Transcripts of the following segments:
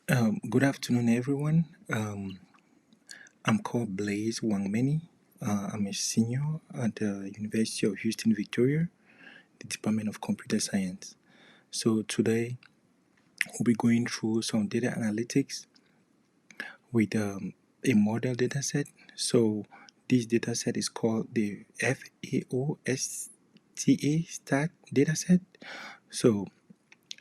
Good afternoon, everyone. I'm called Blaze Wangmeni. I'm a senior at the University of Houston, Victoria, the Department of Computer Science. So today we'll be going through some data analytics with a model dataset. So this dataset is called the FAOSTA Stat Dataset. So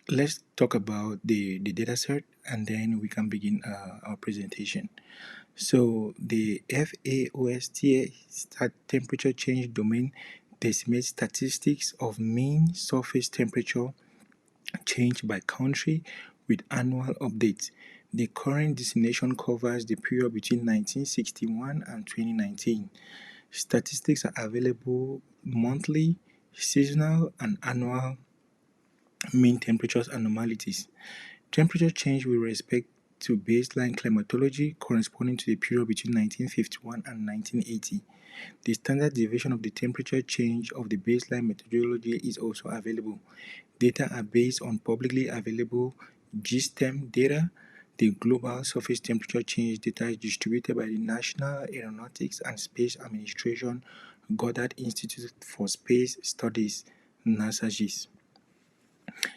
let's talk about the dataset and then we can begin our presentation. So the FAOSTA temperature change domain decimates statistics of mean surface temperature change by country with annual updates. The current destination covers the period between 1961 and 2019. Statistics are available monthly, seasonal, and annual mean temperatures anomalies. Temperature change with respect to baseline climatology corresponding to the period between 1951 and 1980. The standard deviation of the temperature change of the baseline methodology is also available. Data are based on publicly available GSTEM data. The global surface temperature change data is distributed by the National Aeronautics and Space Administration Goddard Institute for Space Studies, NASA-GIS.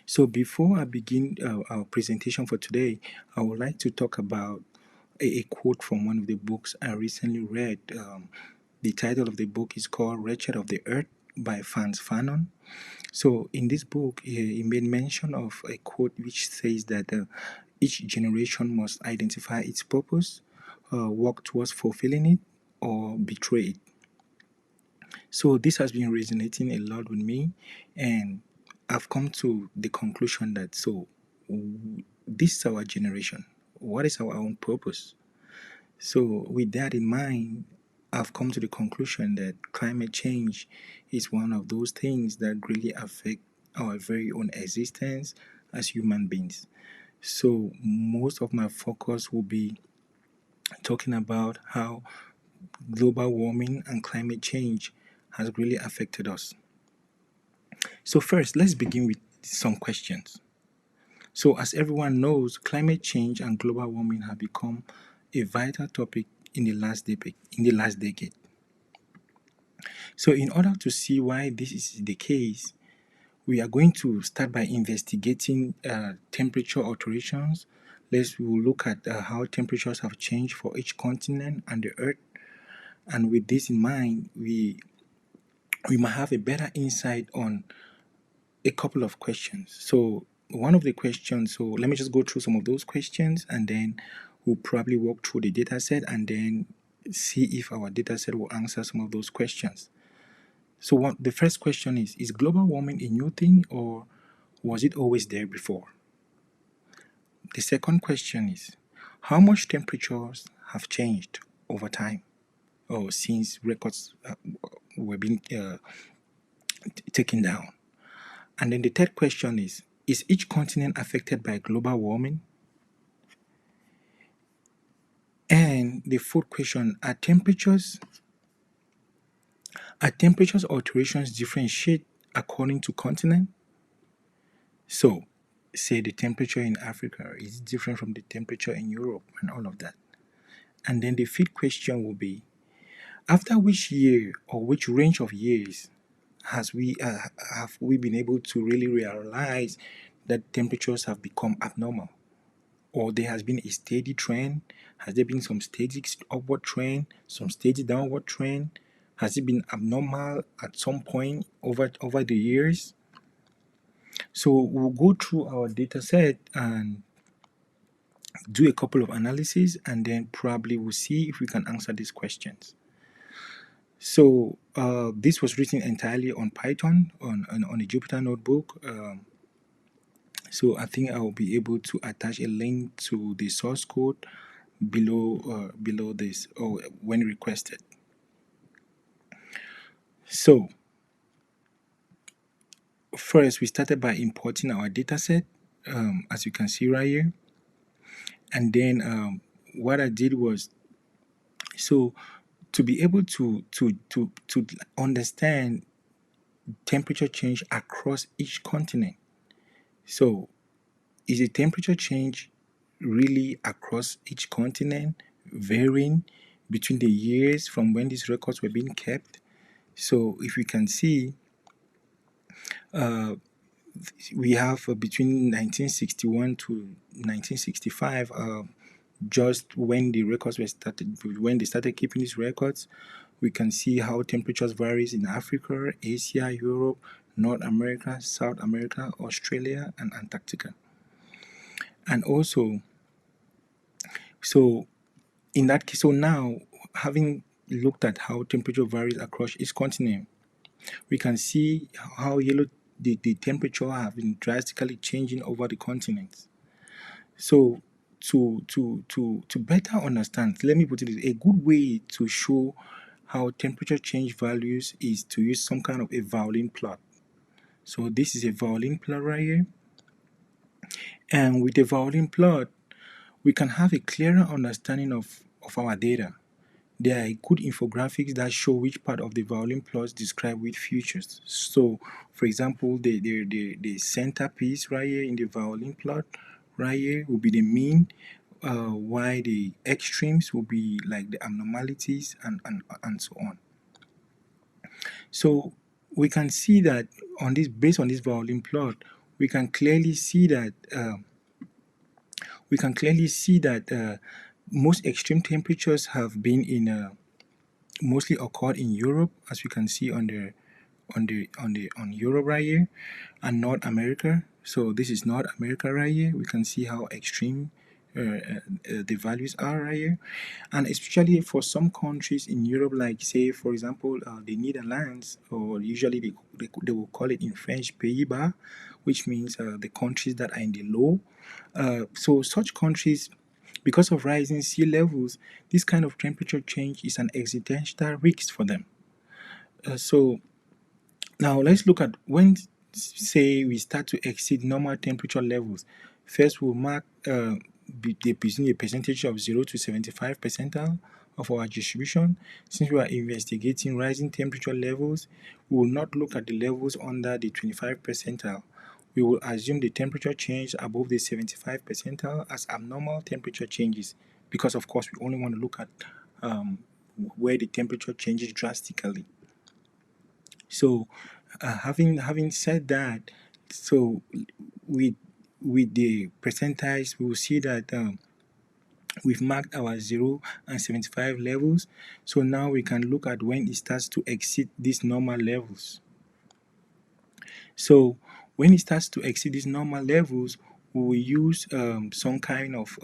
So before I begin our presentation for today, I would like to talk about a quote from one of the books I recently read. The title of the book is called Wretched of the Earth by Frantz Fanon. So in this book, he made mention of a quote which says that each generation must identify its purpose, work towards fulfilling it, or betray it. So this has been resonating a lot with me, and I've come to the conclusion that this is our generation. What is our own purpose? So with that in mind, I've come to the conclusion that climate change is one of those things that really affect our very own existence as human beings. So most of my focus will be talking about how global warming and climate change has really affected us. So first, let's begin with some questions. So as everyone knows, climate change and global warming have become a vital topic in the last decade. So in order to see why this is the case, we are going to start by investigating temperature alterations. We'll look at how temperatures have changed for each continent and the Earth. And with this in mind, we might have a better insight on a couple of questions. So one of the questions, so let me just go through some of those questions and then we'll probably walk through the data set and then see if our data set will answer some of those questions. So the first question is global warming a new thing or was it always there before? The second question is, how much temperatures have changed over time or since records were being taken down? And then the third question is each continent affected by global warming? And the fourth question, are temperatures alterations differentiate according to continent? So, say the temperature in Africa is different from the temperature in Europe and all of that. And then the fifth question will be, after which year or which range of years have we been able to really realize that temperatures have become abnormal? Or there has been a steady trend? Has there been some steady upward trend, some steady downward trend? Has it been abnormal at some point over the years? So we'll go through our data set and do a couple of analyses and then probably we'll see if we can answer these questions. So this was written entirely on Python on a Jupyter notebook. So I think I will be able to attach a link to the source code below this or when requested. So first we started by importing our dataset, as you can see right here, and then what I did was to be able to understand temperature change across each continent. So is the temperature change really across each continent, varying between the years from when these records were being kept. So if we can see, we have between 1961 to 1965, just when the records were started, when they started keeping these records, we can see how temperatures varies in Africa, Asia, Europe, North America, South America, Australia, and Antarctica. And also, so in that case, so now having looked at how temperature varies across each continent, we can see how the temperature have been drastically changing over the continents. So to better understand, let me put it this, a good way to show how temperature change values is to use some kind of a violin plot. So this is a violin plot right here. And with a violin plot, we can have a clearer understanding of our data. There are good infographics that show which part of the violin plots describe which features. So, for example, the centerpiece right here in the violin plot right here will be the mean, while the extremes will be like the abnormalities and so on. So we can see that on this, based on this violin plot, we can clearly see that most extreme temperatures have been in mostly occurred in Europe, as we can see on Europe right here, and North America. So this is North America right here. We can see how extreme the values are right here, and especially for some countries in Europe, like say for example the Netherlands, or usually they will call it in French Pays-Bas, which means the countries that are in the low. So such countries, because of rising sea levels, this kind of temperature change is an existential risk for them. So now let's look at when, say, we start to exceed normal temperature levels. First, we'll mark between a percentage of 0 to 75 percentile of our distribution. Since we are investigating rising temperature levels, we will not look at the levels under the 25 percentile. We will assume the temperature change above the 75 percentile as abnormal temperature changes, because of course we only want to look at where the temperature changes drastically. So, having said that, so with the percentiles, we will see that we've marked our 0 and 75 levels. So now we can look at when it starts to exceed these normal levels. So when it starts to exceed these normal levels, we will use some kind of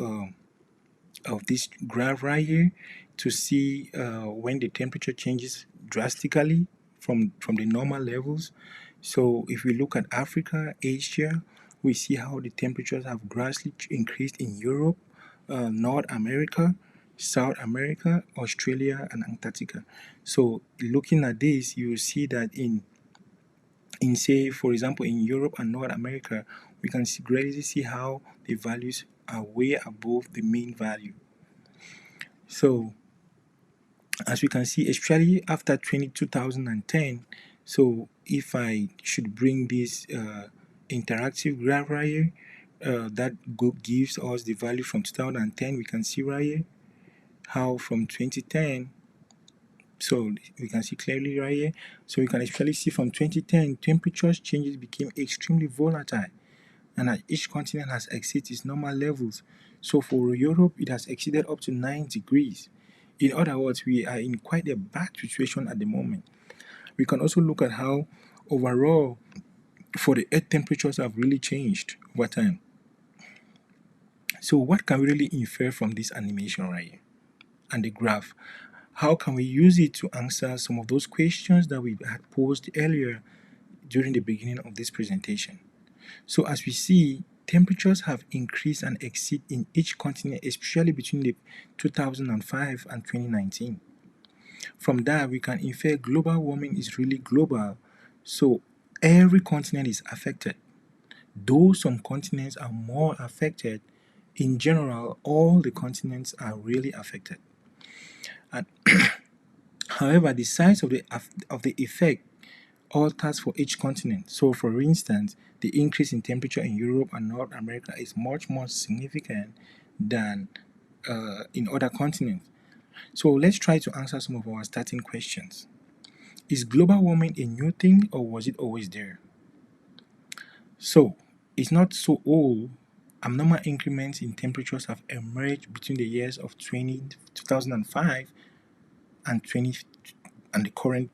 this graph right here to see when the temperature changes drastically from the normal levels. So if we look at Africa, Asia, we see how the temperatures have gradually increased in Europe, North America, South America, Australia, and Antarctica. So looking at this, you will see that in say, for example, in Europe and North America, we can gradually see how the values are way above the mean value. So as we can see, especially after 2010, so if I should bring this interactive graph right here, that gives us the value from 2010. We can see right here how from 2010, so we can see clearly right here. So we can actually see from 2010, temperatures changes became extremely volatile, and as each continent has exceeded its normal levels. So for Europe, it has exceeded up to 9 degrees. In other words, we are in quite a bad situation at the moment. We can also look at how overall for the earth temperatures have really changed over time. So what can we really infer from this animation right here and the graph? How can we use it to answer some of those questions that we had posed earlier during the beginning of this presentation? So as we see, temperatures have increased and exceed in each continent, especially between the 2005 and 2019. From that, we can infer global warming is really global, so every continent is affected. Though some continents are more affected, in general, all the continents are really affected. And however, the size of the effect alters for each continent. So, for instance, the increase in temperature in Europe and North America is much more significant than in other continents. So let's try to answer some of our starting questions. Is global warming a new thing or was it always there? So it's not so old. Abnormal increments in temperatures have emerged between the years of 2005 and 20 and the current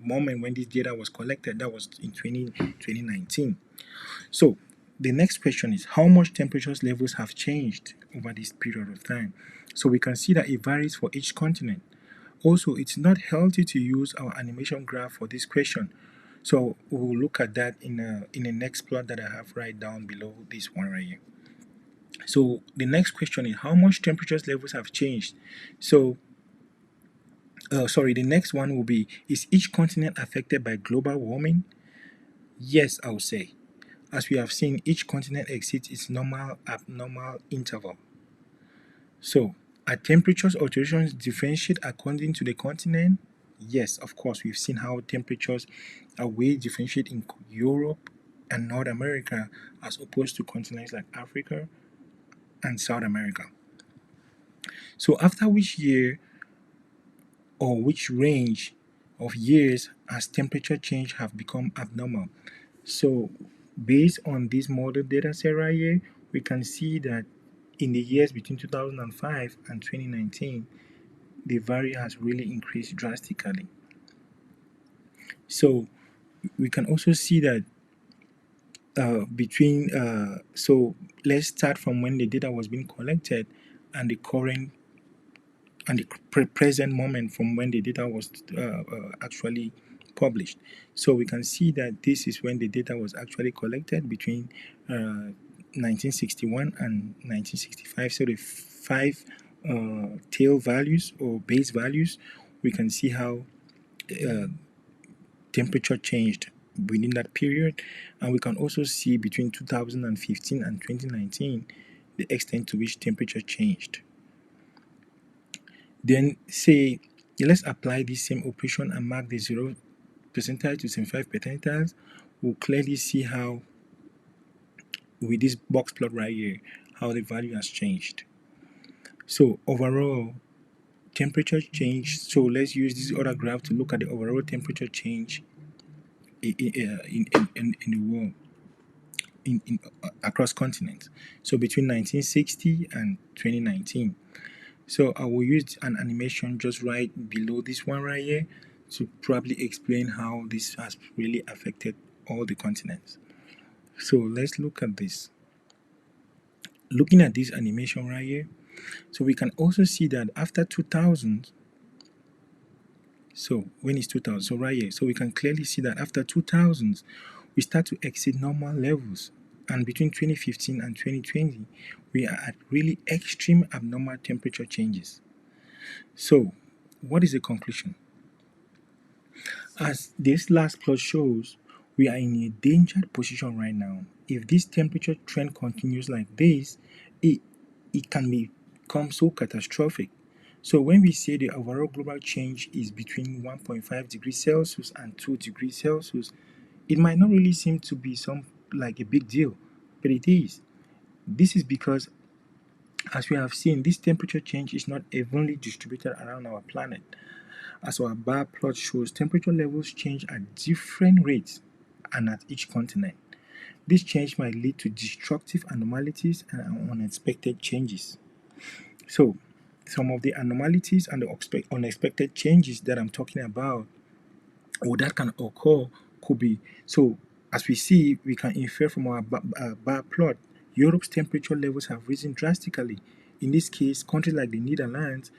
moment when this data was collected, that was in 2019. So the next question is how much temperatures levels have changed over this period of time. So we can see that it varies for each continent. Also, it's not healthy to use our animation graph for this question. So we'll look at that in the next plot that I have right down below this one right here. So the next question is how much temperatures levels have changed. So the next one will be, is each continent affected by global warming? Yes, I would say. As we have seen, each continent exceeds its normal abnormal interval. So, are temperatures alterations differentiate according to the continent? Yes, of course, we've seen how temperatures are way differentiate in Europe and North America as opposed to continents like Africa and South America. So, after which year or which range of years has temperature change have become abnormal? So, based on this model data set right here, we can see that in the years between 2005 and 2019, the value has really increased drastically. So, we can also see that so let's start from when the data was being collected and the current and the present moment from when the data was actually published. So we can see that this is when the data was actually collected between 1961 and 1965. So the five tail values or base values, we can see how uh, temperature changed within that period, and we can also see between 2015 and 2019 the extent to which temperature changed. Then say let's apply this same operation and mark the 0 percentile to 75 percentiles. We'll clearly see how with this box plot right here how the value has changed. So overall temperature change. So let's use this other graph to look at the overall temperature change in the world in across continents. So between 1960 and 2019. So I will use an animation just right below this one right here to probably explain how this has really affected all the continents. So let's look at this. Looking at this animation right here, so we can also see that after 2000, so when it's 2000, so right here, so we can clearly see that after 2000, we start to exceed normal levels. And between 2015 and 2020, we are at really extreme abnormal temperature changes. So, what is the conclusion? As this last plot shows, we are in a dangerous position right now. If this temperature trend continues like this, it, it can become so catastrophic. So when we say the overall global change is between 1.5 degrees Celsius and 2 degrees Celsius, it might not really seem to be some like a big deal, but it is. This is because, as we have seen, this temperature change is not evenly distributed around our planet. As our bar plot shows, temperature levels change at different rates and at each continent. This change might lead to destructive anomalies and unexpected changes. So, some of the anomalies and the unexpected changes that I'm talking about or that can occur could be, so as we see, we can infer from our bar plot, Europe's temperature levels have risen drastically. In this case, countries like the Netherlands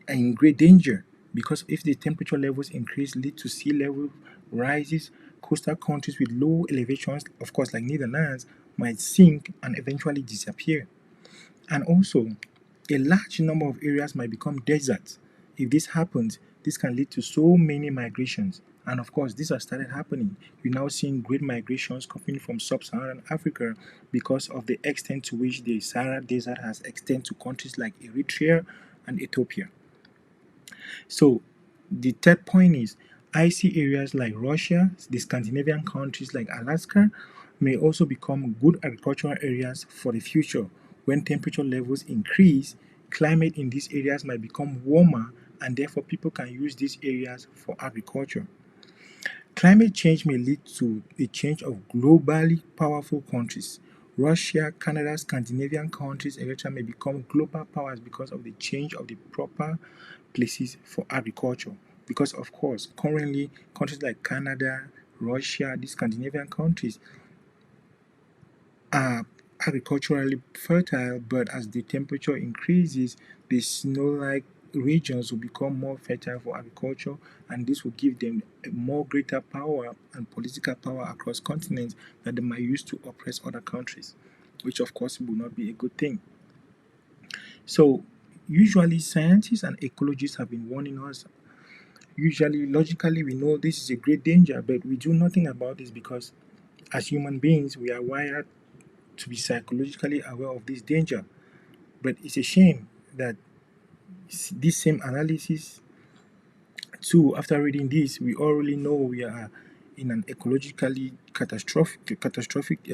are in great danger because if the temperature levels increase, lead to sea level rises, coastal countries with low elevations, of course, like Netherlands, might sink and eventually disappear. And also, a large number of areas might become deserts. If this happens, this can lead to so many migrations. And of course, these have started happening. We're now seeing great migrations coming from sub-Saharan Africa because of the extent to which the Sahara Desert has extended to countries like Eritrea and Ethiopia. So the third point is icy areas like Russia, the Scandinavian countries like Alaska may also become good agricultural areas for the future. When temperature levels increase, climate in these areas might become warmer, and therefore people can use these areas for agriculture. Climate change may lead to a change of globally powerful countries. Russia, Canada, Scandinavian countries, etc., may become global powers because of the change of the proper places for agriculture. Because, of course, currently, countries like Canada, Russia, these Scandinavian countries are agriculturally fertile, but as the temperature increases, the snow like regions will become more fertile for agriculture, and this will give them a more greater power and political power across continents that they might use to oppress other countries, which of course will not be a good thing. So, usually, scientists and ecologists have been warning us. Usually, logically, we know this is a great danger, but we do nothing about this because as human beings, we are wired to be psychologically aware of this danger. But it's a shame that this same analysis, too, after reading this, we already know we are in an ecologically catastrophic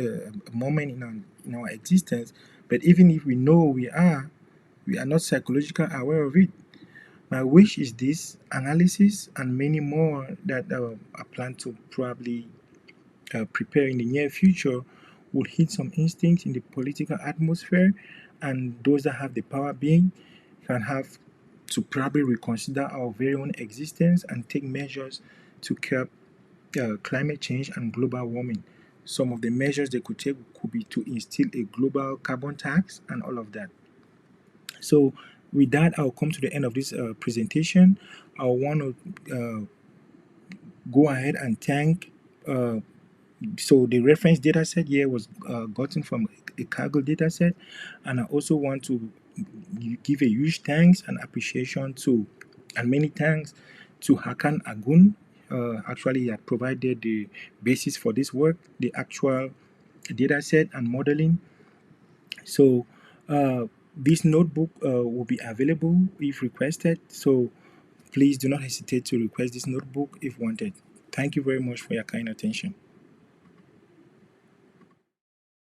moment in our existence. But even if we know we are not psychologically aware of it. My wish is this analysis and many more that I plan to probably prepare in the near future will hit some instincts in the political atmosphere, and those that have the power being can have to probably reconsider our very own existence and take measures to curb climate change and global warming. Some of the measures they could take could be to instill a global carbon tax and all of that. So, with that, I'll come to the end of this presentation. I want to go ahead and thank so the reference data set here was gotten from a Kaggle data set, and I also want to give a huge thanks and appreciation to, and many thanks to Hakan Agun. Actually, he had provided the basis for this work, the actual data set and modeling. So this notebook will be available if requested. So please do not hesitate to request this notebook if wanted. Thank you very much for your kind attention.